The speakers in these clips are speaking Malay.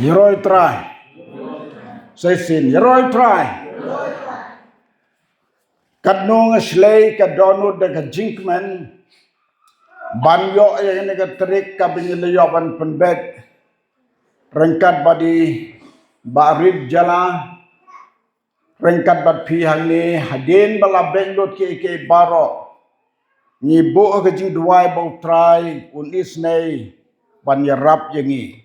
Yeroi try. Say sin. Yeroi try. Kadnong slay kadonod da jinkman. Banyo yang ni trik kabiniliyawan penbet. Rengkat badi barid jala. Rengkat bad pihang ni hadin bala benglot ke baro. Ni bo ka jing duai bau try unis nei ban yarap yangi.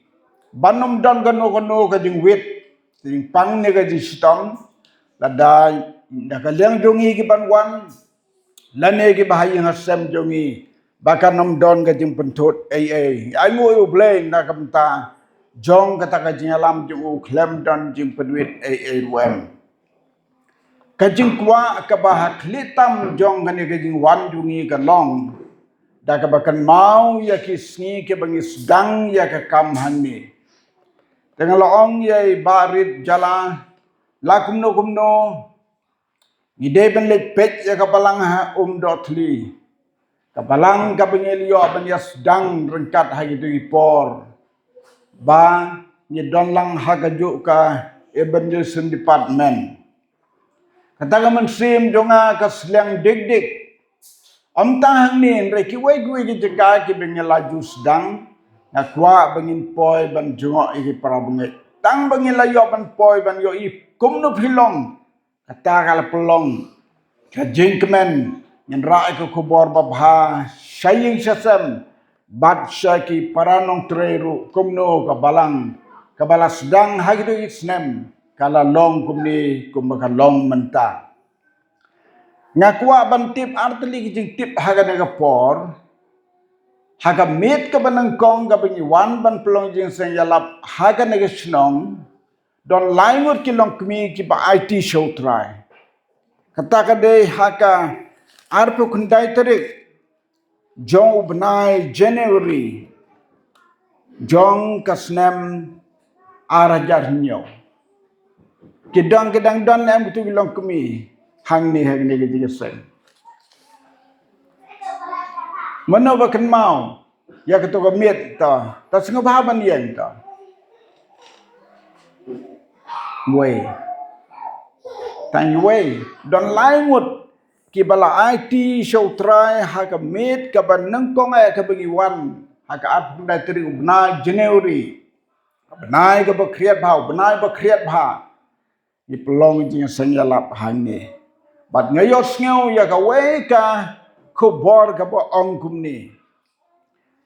Banom dan gano ka jing wit jing pang ni ka jing sitong ladai nakaliang jongi ki banwan lane ki bahayang hasem jongi bahkan nom don ka jing pentut ai ngoi ubleng na kamta jong kata ka jing alam jing u klem don jing penwit ai wem kajing kwa kabah klitam jong kani kajing wan jungi ka long da ka bakan mau ya kisni ke bangis dang ya ka kam hanni dengan loong ya barit jala lakum no ide ben lek pet ya ka balang ha dotli ka balang ka bangilio ban ya sedang rengkat ha gitu ipor ba ni don lang ha ka juk ka evangelism department kata mensim jonga kasliang dik om tahang ni reki wei ki jaga ki bengel laju sedang nakwa bengin poi ban jongo iki para bengit tang bengin layo ban poi ban yo i kumno philong kata kala pelong ka jingkmen nyen ra ko kubor babha saying sasam bat syaki paranong treru kumno ka balas sedang hagido isnem kala long kumni kumbaka long menta ngakwa bantip artli jing tip haga naga por haga met ka banang kong ka bingi wan ban pelong jing sen yalap haga naga snong don laingut ki long kmi ki ba IT show try kata ka de haga arpo kundai terik jong ubnai January jong kasnem arajar nyo kedang don em betul bilang kami hang ni ke sen mana bakan mau ya ketua miet ta sengah bahaban yen ta way tan way don laingut ki bala IT show try ha ka miet ka ban nang kong ka bagi wan ha ka at da tri ubna January benai ka ba kriat bha ni pelong jing senjalap hangi bat ngayos ngau ya ka we ka kubor ka ba ongkum ni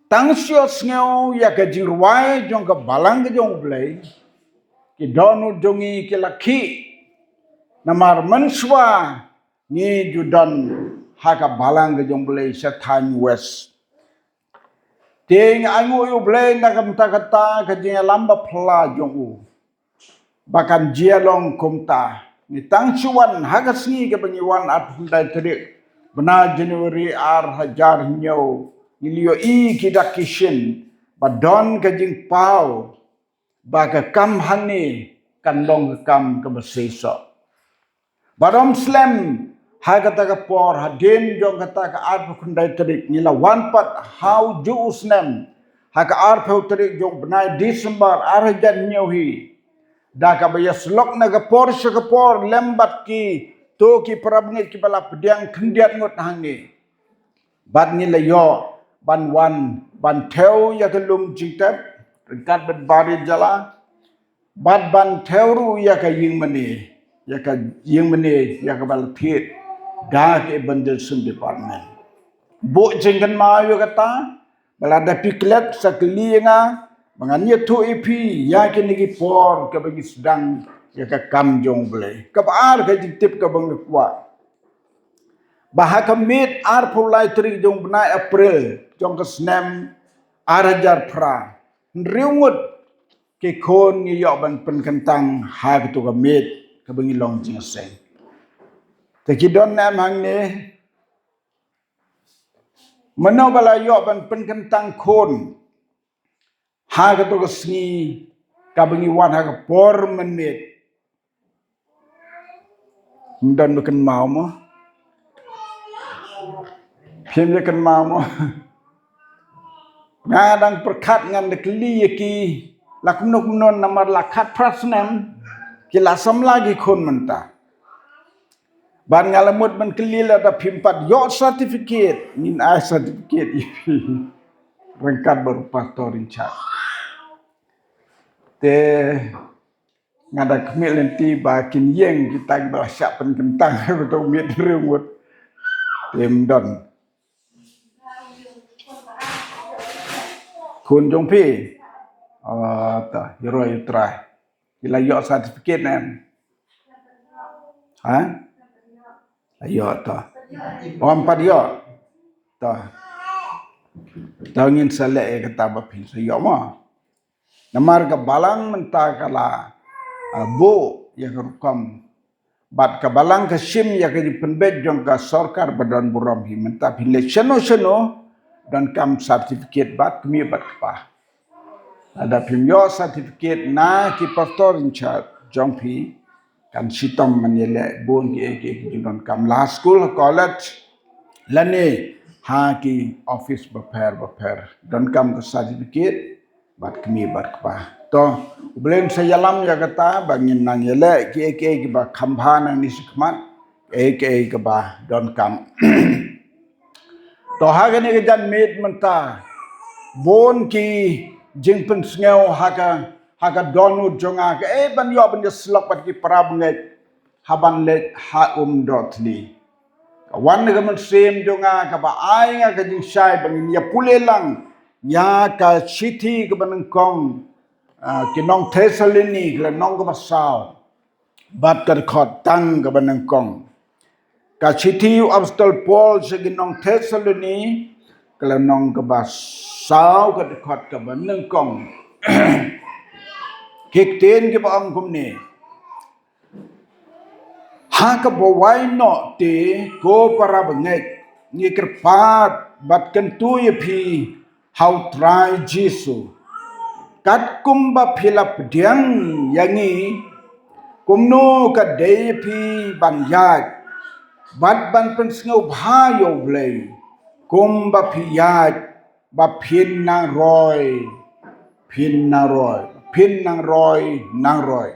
tang sios ngau ya ka jirwai jong ka balang ka jong blai ki donu jongi ki laki namar manswa ni judan ha ka balang ka jong blai sa than west ting angu yu blai na kam ta kata ka jing lamba phla jong u bahkan jialong kumta ni tang chuan hagasni ke bangiwan at hundai terik bena January hajar nyo ilio i kidakishin badon kajing pau baka kam hani kandong kam ke besisa badom slam hagata ka por hadin jong kata ka at hundai terik nila one part how ju usnem haka ar terik jong benai December hajar nyo hi da ka baya slok na ka por lembat ki to ki parabngit ki bala pediang kendiat ngot hangi bad ni layo ban wan ban theo ya kelum jingtap kat bad bari jala bad ban theo ya ka ying mani ya ka bal thit da ke bandel sum department bo jingkan ma yo kata bala da piklet saklinga manganya tu ipi ya kini ki por ka bagi sedang ya ka kam jong blai ka ar ka tip ka bang kwa bahaka mit ar pulai tri jong bnai April jong ka snem arajar pra riungut ke kon ngi yo ban pen kentang ha ka tu ka mit ka bangi long jing sen te ki don nam hang ne mano bala yo ban pen kentang kon ha ka to sni ka bangi wan ha ka por menit ndan bukan mau mo phim je kan mau mo ngadang perkat ngan de kli ki lakumnon namar lakat prasnem kila samlagi kon menta ban ngalamut man kelila da pimpat yo certificate nin a certificate rengkat baru pastor in charge te ngada kemil nanti bakin yeng kita berasyak penkentang betul mit remut don kun jong pi ta hero try kila yo certificate nan ha ayo ta empat yo ta tangin sale kata bapin sayo ma namar ka balang menta kala bo yang rukam bat ka balang ka sim ya ka dipenbet jong ka sarkar badan buram hi menta bile seno dan kam certificate bat kami bat pa ada pimyo certificate na ki pastor in charge jong pi kan sitom manile bon ki jong kam la school college lane ha ki office baper dan kam ka certificate bat kami bat pa to ublen sayalam ya kata bangin nang yele ki ba khambha nang ni sikmat ke ba don kam to ha gane ke jan med menta bon ki jingpen sngew haka donu jonga ke ban yo ban slok bat ki prab ngai haban le ha dotli wan ga man sem jonga ka ba ai nga ka jing sai bangin ya pulelang ya ka city ka ban kong kinong Thessaloniki la nong ka basao bat ka khot tang ka ban kong ka city apostol Paul sa kinong Thessaloniki kala nong ka basao ka khot ka ban kong kikten ke ba ang kumni ha ka bawai no te ko para banget ni kerpat bat kan tu ye phi how try Jesu kat kumba philap diang yangi kumno ka de phi ban yat bat ban pen sngo bha yo blei kumba phi yat ba phin nang roi phin nang roi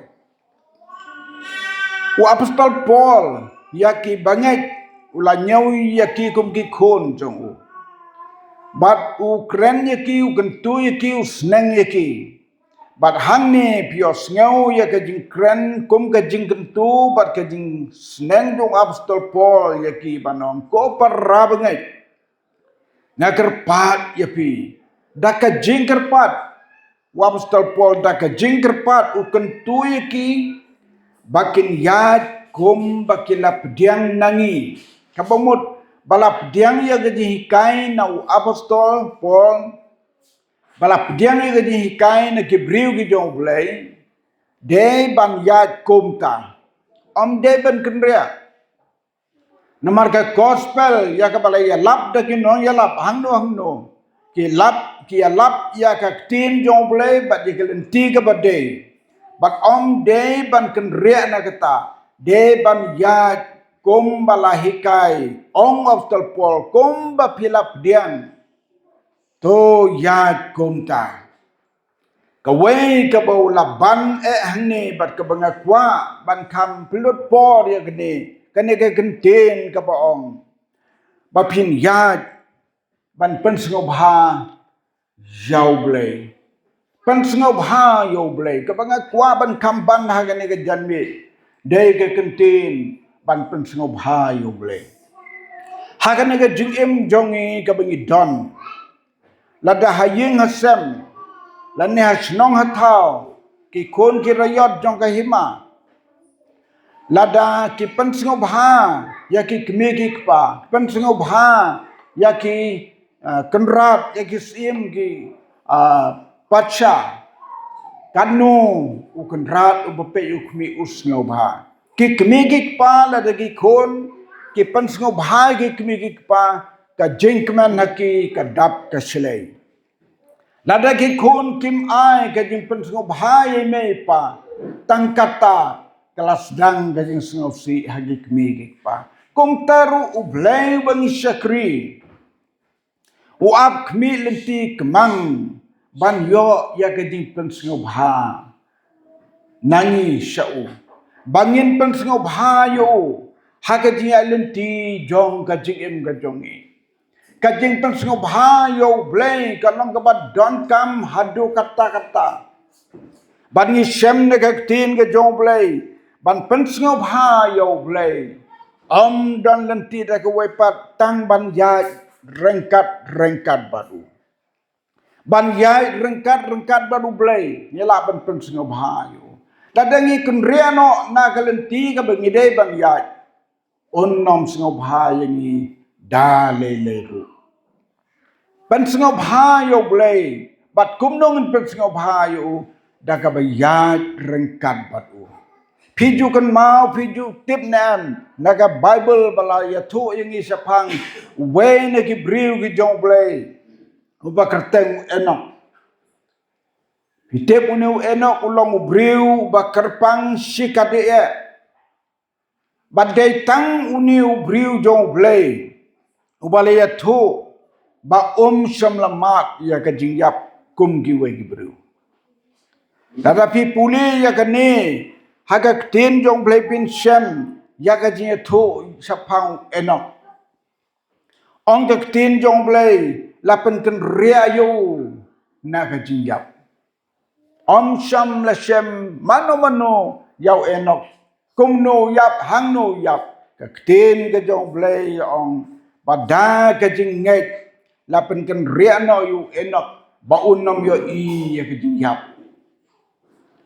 wa apostol Paul yaki banget ula nyau yaki kum ki khon jong u bat Ukraine yaki ukentu yaki usneng yaki bat hangne pios ngau ya ka jing kren kum ka jing kentu bat ka jing sneng jong apostol Paul yaki banom ko parra banget ngakerpat yapi daka jing kerpat wa apostol Paul daka jing kerpat ukentu yaki bakin yad kum bakilap diang nangi kabamut balap diang ya gaji hikai na apostol Paul balap diang ya gaji hikai na kibriu ki jong blai de ban yad kum ta de ban kenria namar ka gospel ya ka balai ya lap da ki no ya lap hangno ki lap ya ka tin jong blai bat di kelenti ka bade but de ban kenria na kata de ban yad kum balahikai apostol Paul kum ba pilap dian to yad kum ta kawai ka bau laban hangni bat ka bangakwa ban kam pelut por ya gni kane ka kenten ka baong ba pin yad ban pen sngobha jau blai pan sngau bha yo blai ka banga kwa ban kam ban ha gane ka janmi dai ka kentin ban pen sngau bha yo blai ha gane ka jing em jongi ka bangi don lada haying hasem lane hasnong hathau ki khon ki rayot jong ka hima lada ki pen sngau bha ya ki kmi ki kpa pen sngau bha ya ki kenrat ya ki sim ki pacha kanu ukenrat ubepe ukmi usngau bha ki kmi ki pa la dagi khon ki pan sngau bha ki kmi ki pa ka jinkman haki ka dap ka slei la dagi khon kim ai ka jing pan sngau bha ye me pa tangkata kelas dang ka jing sngau si hagi kmi ki pa kum taru ublai bang syakri uap kmi lenti kemang ban yo ya ke jing pen sngau bha nangi shau bangin pen sngau bha yo ha ke jing lenti jong ka jing em ka jongi ka jing pen sngau bha yo blai ka long ka ba don kam hadu kata kata ban ni shem ne ka tin ka jong blai ban pen sngau bha yo blai don lenti da ka wai pat tang ban ya rengkat baru ban yai rengkat baru blai nyela ban pen sngau bha yo dadangi kenriano na kalenti ka bangide ban yai onnom sngau bha yangi dale leru ban sngau bha yo blai bat kumnong pen sngau bha yo da ka ba yai rengkat batu piju kan mau piju tip nam naga bible bala ya thu yangi sapang we ne ki briu ki jong blai uba kerteng enok hitep unu enok ulong briu ba kerpang sikade e badai tang unu briu jong blai ubale ya thu ba samlamat ya ka jingyap kum gi we gi briu tetapi puli ya ka ni hagak tin jong blai pin shem ya ka jing thu sapang enok ong ka tin jong blai lapen ken ria yo na ka jingyap sham la shem mano yau enok kum no yap hang no yap ka tin ka jong blai ong pada ka jing ngai lapen ken ria no yu enok ba unom yo i ya ka jingyap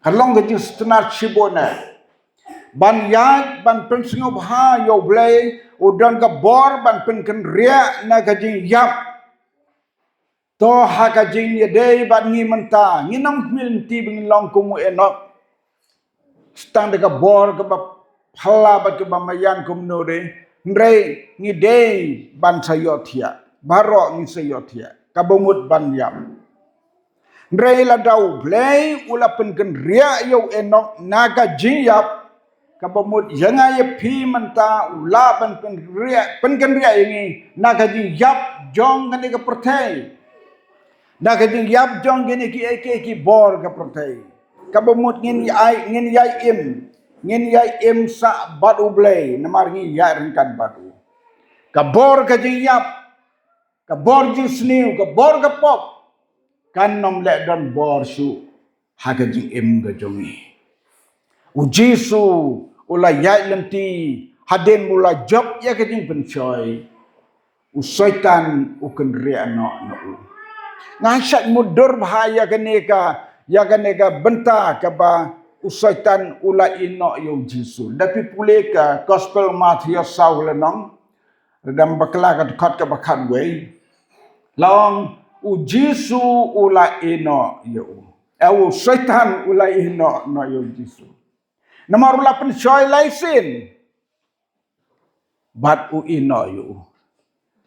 halong ka jing stnar shibona ban yat ban pen sngau bha yo blai udan ka bor ban pen ken ria na ka jing yap to ha ka jing ye dei ban ngi menta ngi nam mil ti bing long kumu enok stang de ka bor ka ba phala ba ka ba mayan kum no de ndrei ngi dei ban sayothia baro ngi sayothia ka bomut ban yam ndrei la dau blai ula pen ken ria yo enok na ka jing yap ka bomut yanga ye phi menta ula ban pen ken ria yangi na ka jing yap jong kan ka perthai na ka jing yap jong gini ki bor ka perthai ka bomut ngin yai im sa badu blai namar ngi ya ringkan badu ka bor ka jing yap ka bor jing sniu ka bor ka pop kan nom le don bor su ha ka jing im ka jongi ujisu ula yai lenti haden mula job ya ka jing pencoy usaitan uken ria no ngasat mudur bahaya kaneka benta ka ba usaitan ula ino yo jisu tapi pule ka gospel Matthew saulenong redam bakla ka khot ka bakhat we long u jisu ula ino yo usaitan ula ino no yo jisu nomor 8 choy laisin bat u ino yo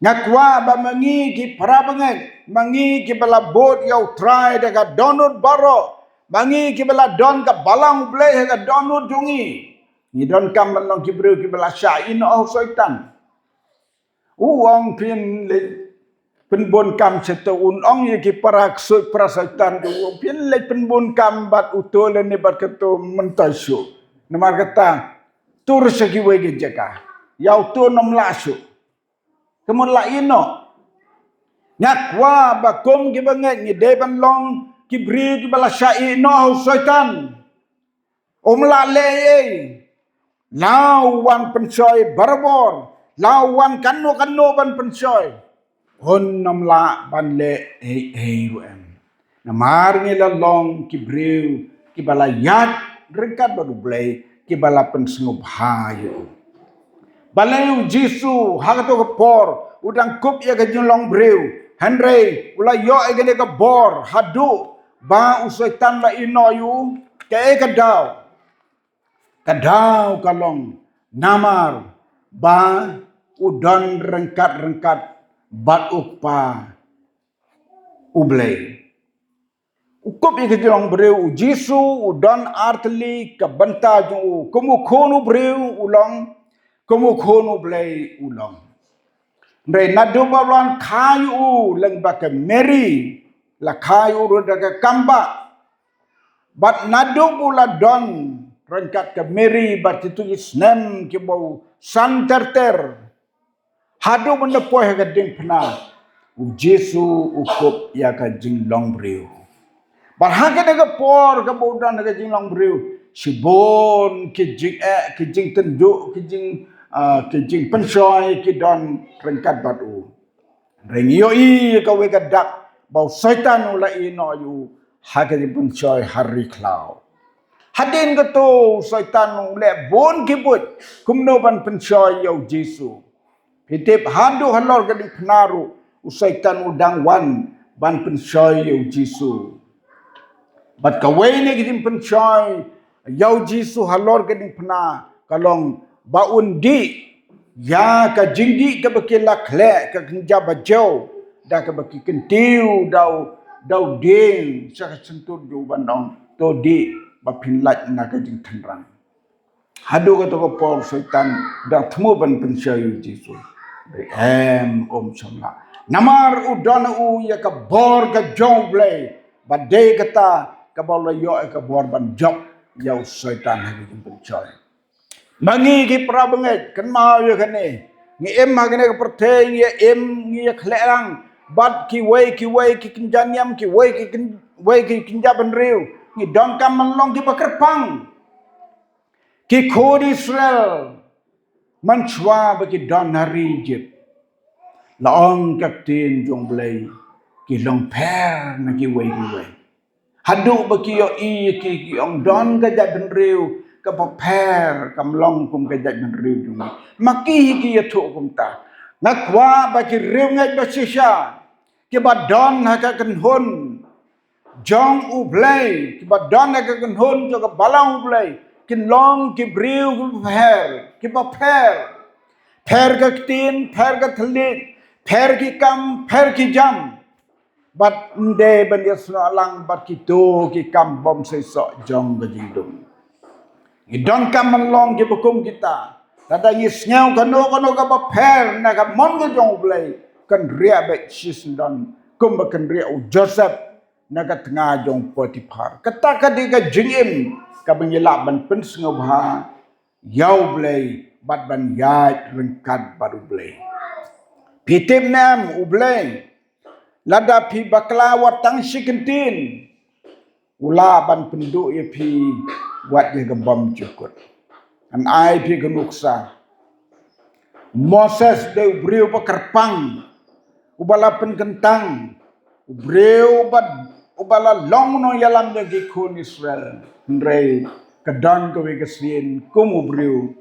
ngakwa ba mangi ki parabangan mangi ki bala bot yau try daga donut baro mangi ki bala don ka balang blai ga donut jungi ni don kam long ki bro ki bala sha in au soitan uang pin le pen bon kam seto un ong ye ki parak soi prasaitan du pin le pen bon kam bat utol ne bat keto mentasu namar kata tur segi we ge jaka yau tu nom lasu kemun la ino nyakwa bakum ki banget ni deban long ki bri ki bala syai no syaitan la le lawan pensoy barbor lawan kanu ban pensoy hon nam la ban le ruem namar ni la long ki bri ki bala yat rekat baru blai ki bala pensngob hayo balayu jisu hagato ko por udang kup ya ga long breu henry ula yo egene ka bor hadu ba usaitan la inoyu ke kadau kalong namar ba udan rengkat bat ukpa ublay ukup ya ga long breu jisu udan artli ka banta ju kumu khonu breu ulong kumu khonu blay ulong Ndre nadu balwan kayu leng baka Mary lakai urut daga kamba bat nadu pula don rengkat ke Mary bat itu isnem ke bau santerter hadu menepoh ke ding pena Jesu ukup ya ka jing long briu barhaga daga por ke bau dan daga jing long briu sibon ke jing tenduk ke jing pensoi ke don rengkat batu reng yoi ka we ka dak bau syaitan ulai no yu haga di pensoi hari klau hadin ka tu syaitan ulai bon kibut kumno ban pensoi yau Jesu hitip hadu halor ka di penaru syaitan udang wan ban pensoi yau Jesu bat ka we ni ki pensoi yau Jesu halor ka di pena kalong baun di ya ka jingdi ka bakila khle ka kinja bajau da ka baki kentiu dau ding sa sentur du bandong to di bapinlat na ka jing thanrang hadu ka to ko por syaitan da thmu ban pensai Jesu om somla namar udana u ya ka bor ka jong blai badai kata ka bola yo ka bor ban jok yau syaitan ha jing pensai mangi ki prabanget kan mau yo kane ngi em ha kane perthe ngi em ngi khlerang bat ki wei ki kinjaniam ki wei ki kinjaban riu ngi don kam long ki bakerpang ki khod Israel manchwa bagi don hari jip laong kapten jong blai ki long per na ki wei hadu bagi yo i ki ong don ga jaban riu ka paper kam long kum ka jat nan riu jung maki ki ya thu kum ta ngakwa ba ki riu ngai ba shisha ki ba don ha ka kan hun jong u blai ki ba don ha ka kan hun jo ka balang u blai ki long ki riu ku ki ba per ka tin per ka thlit per ki kam per ki jam bat nde ban ya sna lang bat ki to ki kam bom se so jong ga jidum idon kam long ke bukum kita tada yisnyau kano ka baper na ka mon ke jong blai kan ria be sis don kum ba kan ria u Joseph na ka tengah jong Potifar kata ka di ka jingim ka bangila ban pen sngau ba yau blai bat ban yai rengkat baru blai pitim nam u blai lada pi bakla watang sikentin ula ban penduk ye pi wat ye gembam cukut an ai pi genuksa Moses de ubriu pakerpang ubala pen kentang ubriu ubala long no yalam de gikun Israel ndrei kedang ke wegesien kum ubriu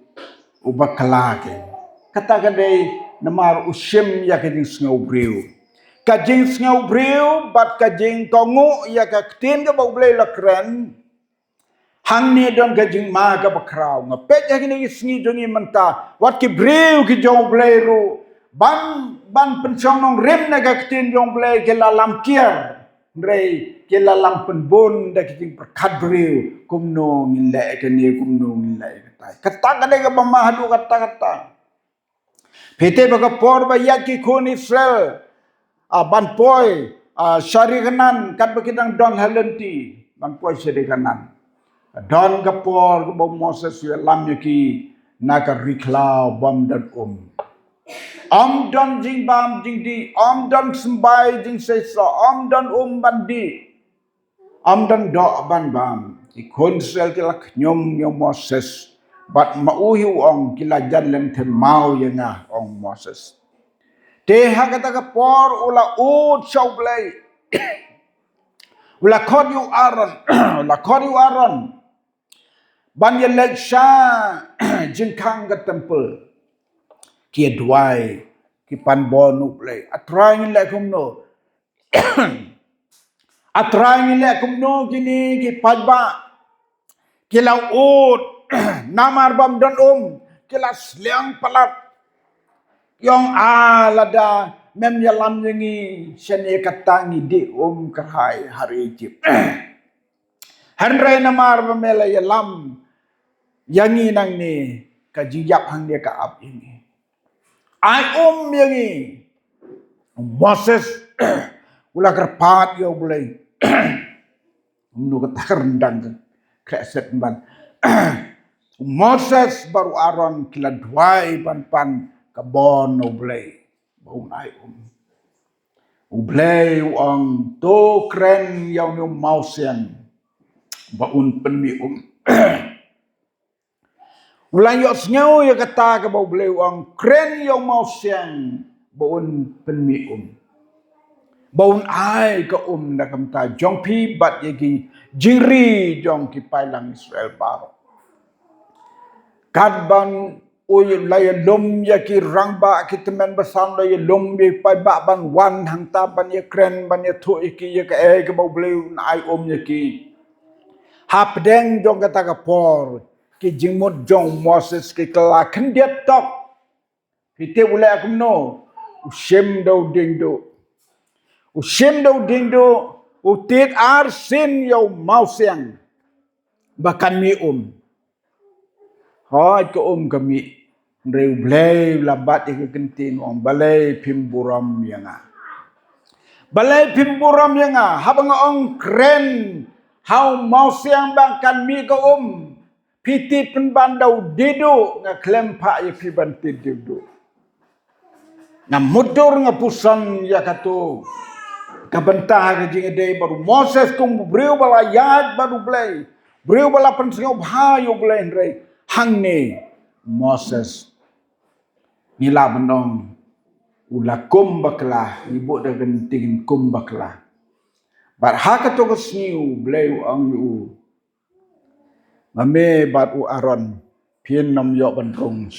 ubakalake kata kadai namar usim ya keding sngo ubriu kajing sngo ubriu bat kajing kongu ya ka ktin ke bau blai lakren hang ni don gajing ma ka bakrau ngapet ya kini sngi jongi menta wat ki breu ki jong bleru ban pensong nong rem na ka ktin jong ble ke lalam kier rei ke lalam penbon da ki perkat breu kumno ngile ke ni kumno ngile kata ka de ka mamahadu kata pete baga por ba ya ki kon Israel ban poi syari kanan kat bakidang don halenti ban poi syari kanan don kapor bom Moses lam yaki naka riklau bom dan don jing bam jing di don sembai jing sesa don bandi don do ban bam ikon sel kilak nyom Moses bat mauhi ong kila jan lem them mau yenga ong Moses teha kata kapor ula ut shau blai ula kod yu Aaron ban ye lek sha jinkang ka temple ki dwai ki pan bonu play atrai le kumno kini ki pajba ki la ut namar bam don ki la sliang palat yong alada mem yalam yengi sene katangi di kerhai hari jip hanrai namar bamela yalam yangi nang ni kajiyap hang dia ka ap ini ai yangi Moses Ulah kerpat yo boleh. Menu kata rendang kreset ban. Moses baru Aaron kila duai pan kabon no boleh. Bau nai Ublay ang to kren yaw yung mausian. Baun penmi Ulang yos nyaw ya kata ka bau blay ang kren yaw mausian. Baun penmi Baun ai ka na kamta. Jong pi bat yagi jiri jong ki pailang Israel baro. Kadban uy laya lum ya ki rangba ki temen besan laya lum ya pai ba ban wan hang ta ban ya kren ban ya thu ki ya ka ke bau bleu na ai ya ki hap deng jong kata ka por ki jingmut jong Moses ki kala kendiat tok ki te ule akum no ushem do ding do utit ar sin yo mau siang bahkan mi Hoi ke kami Reu blay labat ke kentin ong balai pimburam yanga. Balai pimburam yanga habang ong kren hau mau siang bangkan mi ke piti penbandau didu nga klempa ya pibanti didu. Nga mudur nga pusan ya katu kabentah ke jingede baru Moses kung beriu bala yad baru blay. Beriu bala pensingaw bahayo blay rey. Hang ni Moses nila benong ula kumbaklah ibu dah genting kumbaklah bar hakato kesniu bleu ang yu mame bat u Aaron pien nom yo bandrong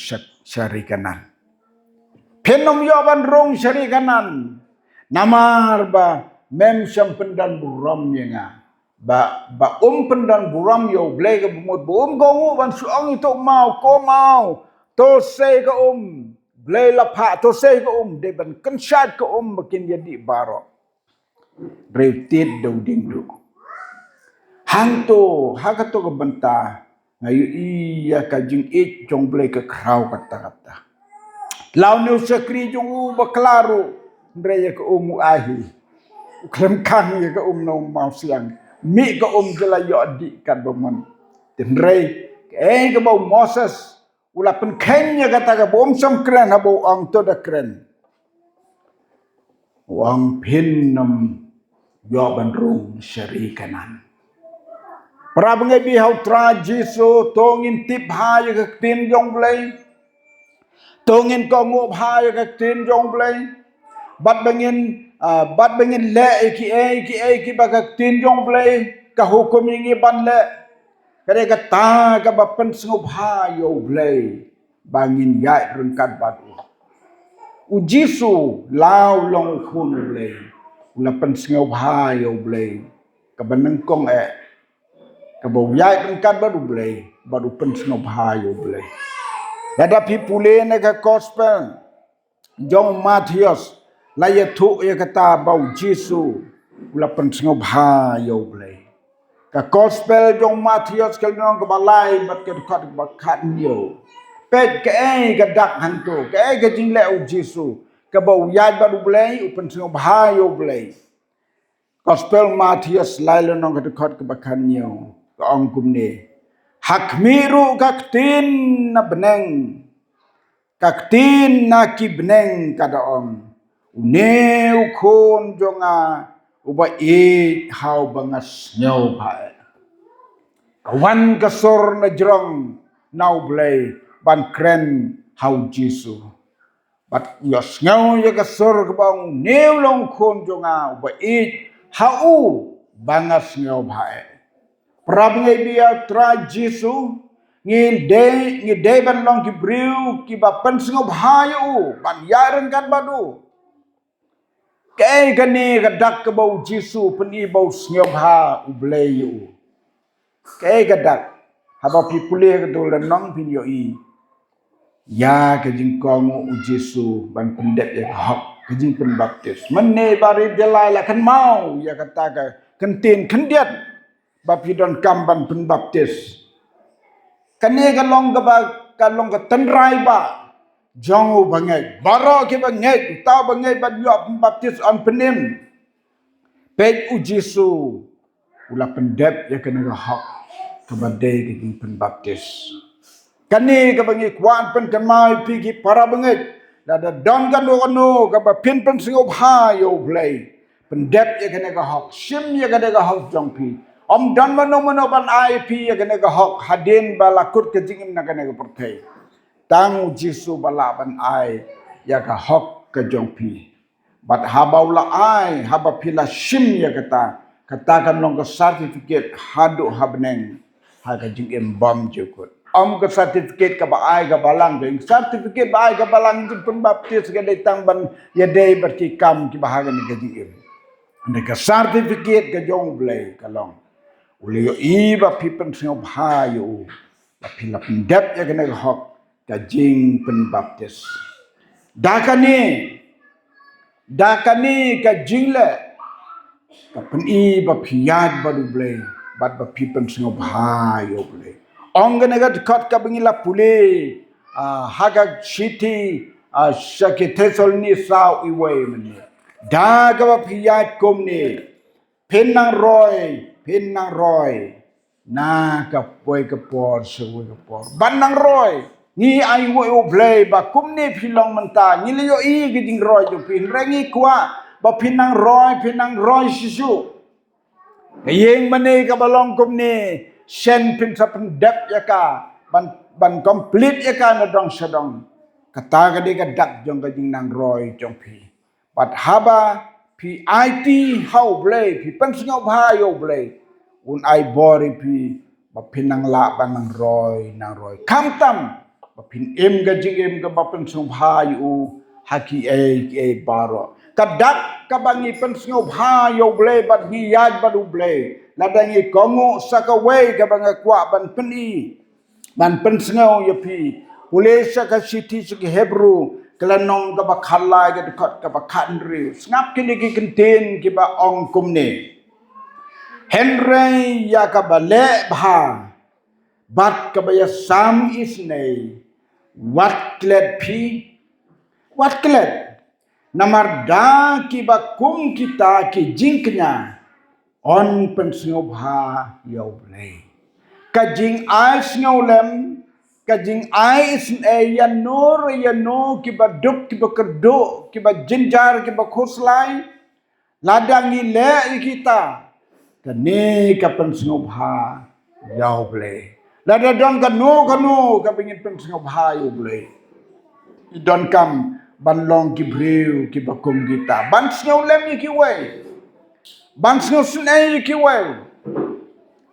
syari kanan pien nom yo bandrong syari kanan namar ba mem syam pendan buram yenga ba pendan buram yo blay ke bumut gongu ban suang itu mau ko mau to say ke blay lapa to say ke de ban kensat ke makin jadi baro reutit do dingdu hantu hakato ke benta ngayu iya kajing ik jong blay ke krau kata law ne sakri jong baklaru ndre ke ahi klem kang ye ke no mau siang mi ka jela yo di kan boman tenrei ke bau Moses ula pen kenya kata ka bom sam kren habo ang to da kren wang pinnam yo bandrung syari kanan para bengai hau tra jisu tongin tip ha ye ka tin jong blai tongin ko ngop ha ye ka tin jong blai bat bengin le ki bagak tin jong blai ka hukum ingi ban le kare kata ka bapen sngop ha yo blai bangin yai rengkat batu ujisu law long khun blai ula pen sngop ha yo blai ka baneng kong ka bo yai rengkat batu blai baru pen sngop ha yo blai ada pipule ne ka gospel jong Matius laya tu ya kata bau Jisu ula pensengau bahayo blay ka gospel jong Matius kal nong ka balai bat ke dekat bakat yo pet ke ka dak hantu ke jing le Jisu ka bau yai badu blay u pensengau bahayo blay gospel Matius lailo nong ka dekat ke bakat yo ka ong kumne hakmiru kaktin na beneng kaktin na kibneng kada ong uneu kon jonga uba hau bangas nyau pae kawan kasor na jrong nau blay ban kren hau Jisu bat yos ngau ya kasor kabang neu long kon jonga uba hau bangas nyau pae prabngai dia tra Jisu ngide ban long ki briu ki ba pen sngop hayu ban yaren kan badu kay gani gadak ke bau Jisu peni bau sngop ha ubleyu kay gadak haba pi pulih ke dol nong pin yo ya ke jingkong u Jisu ban pendet ya hak ke jing pen baptis menne bari delai la kan mau ya kata ka kentin kendiat bapidon kamban pen baptis kane kalong ka tenrai ba jong bangai baro ke bangai ta bangai ba yo baptis on penim pet ujisu ula pendep ya kena hak kebadai ke jing penbaptis. Kani ke bangi kuan pen kemai pigi para bengit. Lada don kan no ke ba pin pen singop ha yo play. Pendep ya kena hak sim ya kena hak jongpi. Om dan mano ban IP ya kena hak hadin balakut ke jing na kena pertai. Tang ujisu balaban ai ya ka hak ke jongpi. But habaula ai haba pila sim ya katakan long ke certificate hadu habneng ha ka jing bom jukut. Om ke certificate ka baai ka balang ke certificate baai ka balang jing pembaptis ke datang ban ya dei berti kam ki bahagan ni ka jing. Ande ka certificate ka jong blai kalong. Uli yo iba pipen sing bhayo. La pila pendep ya kena hok ka jing pembaptis. Dakani ka jingle ka peni ba phiyad ba du blai bat ba pipen sing bhayo blai. Ong gana ga dekat ka bengila pule haga city sakithesol ni sau iwe meni. Da ka ba phiyad kom ni penang roy na ka poi ka por sewe ka por banang roy ni ai wo o blay ba kum ni philong manta ni le yo i giding roy jo pin rangi kwa ba pinang roy sisu yeng mane ka balong kum ni sen pin sa pen dep ya ka ban complete ya ka na dong sedong kata ka de ka dak jong ka jing nang roy jong pi but haba pi IT how blay pi pensingau bhayo blay un ai bori pi ba pinang la ba nang roy kam tam ba pin ga jing ga ba pensingau bhayo haki e baro kadak ka bangi pensingau bhayo blay ba gi yaj ba du blay ladangi kongo sakaway ka banga kwa ban peni ban pensingau ya pi Pulesa ka city sigi Hebrew kelanong ka ba khalai ka dekat ka ba khandri snap kini ki kenten ki ba ong kumne Henry ya ka ba le bha bat ka ba ya sam isnei wat klet namar da ki ba kum kita ki jingknya on pensingo bha yo blai ka jing ais ngolem kajing ais ya no ki ba duk ki ba kerdo ki ba jinjar ki ba khoslai ladangi le kita kane ka pensingop ha yau ble lada don ka no ka bingin pensingop ha yau ble don kam ban long ki breu ki ba kum kita ban snow lem ki wei ban snow snai ki wei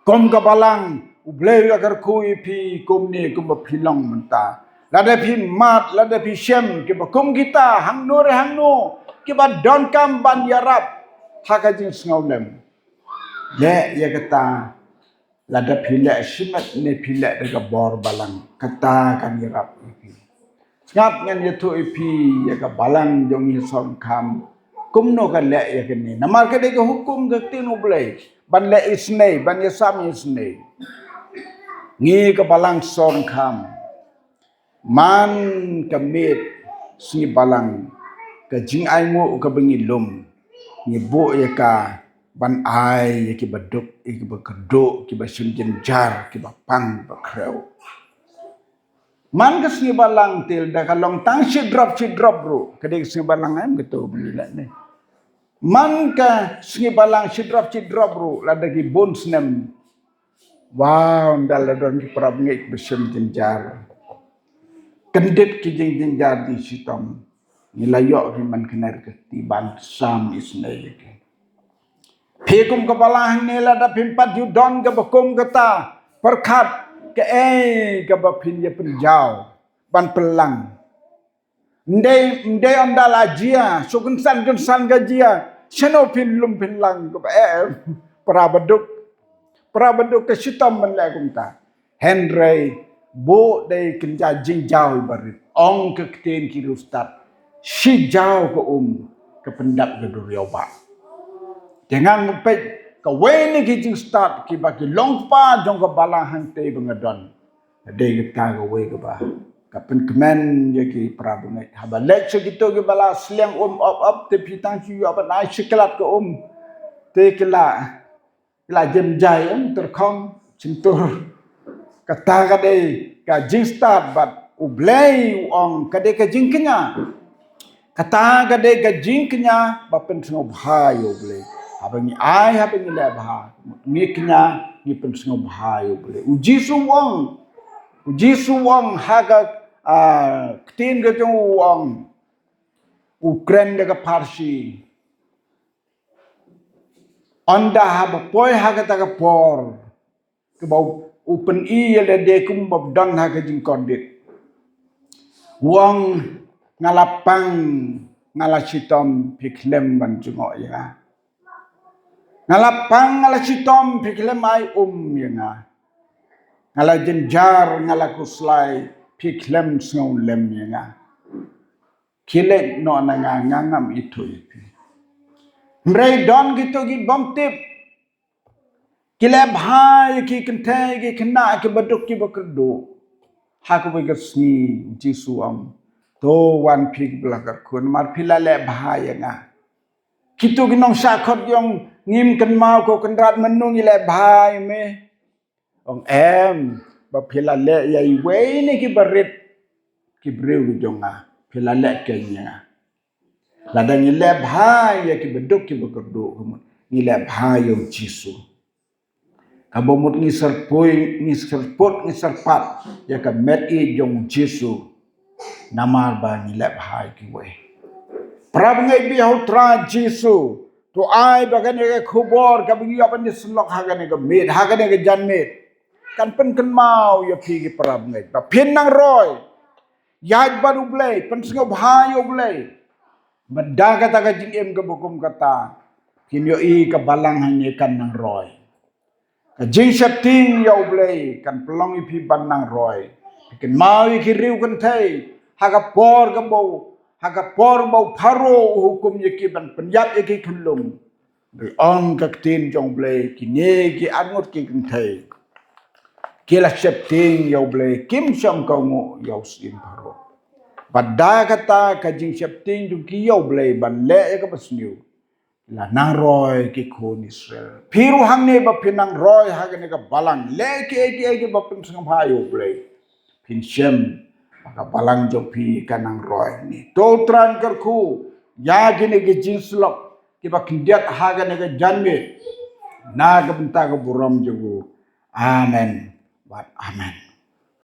kom ka balang ublei agar kui pi kumni kum philong menta lada pi mat lada pi shem ke bakum kita hang no ke ba don kam ban yarap thaka jing sngaulem le ya kata lada pi le shimat ne pi le daga bor balang kata kan yarap pi ngap ngan yetu pi ya ka balang jong ni son kam kumno ka le ya kene namar ka de hukum ga tin ublei ban le isnei ban yasam isnei ngi ka balang son kham man kamit si balang ka jing ai ngo ka bengi lum ni bo ya ka ban ai ya ki baduk ki ba kerdo ki ba simjen jar ki ba pang ba kreu man ka si balang til da ka long tang si drop bro ka de si balang am gitu bengi la ne man ka si balang si drop bro la da ki bon snem wow ndal don ki prab ngek besim jenjar kendit ki jenjar di sitom nilayok ki man kenar ke tiban sam isnai ke phekum ka balang ne la da pimpat ju don ka bakum kata perkhat ke ka ba pin ye penjau ban pelang ndai ondal ajia sukun san gajia seno pin lum pin lang ka ba Prabaduk ke sitam man la kumta Henry bo dai kinja jing jauh barit ong ke kten ki rustat si jauh ke pendap ke duryoba jangan ngepet ke weni ki jing start ki ba ki longpa jong ke balang hang te bengadon dei ke ta ke we ke ba kapen kemen je ki prabungai haba lek segitu ke bala sliang op te pitang ki apa nai siklat ke te kila jemjai terkong cintur kata kade ka jing start but ublei ong kade ka jing kenya kata kade ka jing kenya bapen sengob hayo ublei habangi ai habangi le bah ngi kenya ngi pen sengob hayo ublei uji suwong haga ktin ga jong wong Ukraine daga Parsi anda haba poi haga taga por ke bau open le de kum bob don haga jing kondit wong ngalapang ngalachitom piklem ban jungo ya ngalapang ngalachitom piklem ai ya ngala jenjar ngala kuslai piklem sngau lem ya kile no na ngam itu Mrei don gitu gi bom tip kile bhai ki kente ki kena ki baduk ki bakerdo haku be gesni jisu am to wan pig blakar kun mar pilale bhai nga kitu gi nong sakot yong ngim kan mau ko kan rat menung ile bhai me ong em ba pilale yai we ni ki barit ki breu gi jonga pilale kenya ladang ile bhai ya ki beduk ki bekerdo kemun ile bhai yong jisu kabomut ni serpot ni serpat ya ka met i jong jisu namar ba ni ile bhai ki we prab ngai bi hau tra jisu to ai ba kan ke khubor ka bi ya ban ni slok ha kan ke met ha kan ke jan met kan pen kan mau ya pi ki prab ngai ba pin nang roi yaj baru blai pen singo bhai yo blai Mendaga taga jingem ke bukum kata kinyo i ke balang hanya kan nang roy. Jing septing ya ublei kan pelong i pi ban nang roy. Ken mau i kiriu kan thai haga por bau paro hukum ye ki ban penyap ye ki kulum. Doi ong ka tin jong blei kine ki angut ki kan thai. Kila septing ya ublei kim syam kau ngo ya usin paro. Pada kata kajing septing tu kiyau belai ban le ka pasniu la nang roy ki kon Israel piru hang ne ba pinang roy ha ne ka balang le ki ba pin sangam hayo belai pin shem ka balang jo pi kanang roy ni to tran kar khu ya gine ki jinslok ki ba kindiat ha ne ka janme na ka benta ka buram jo amen wat amen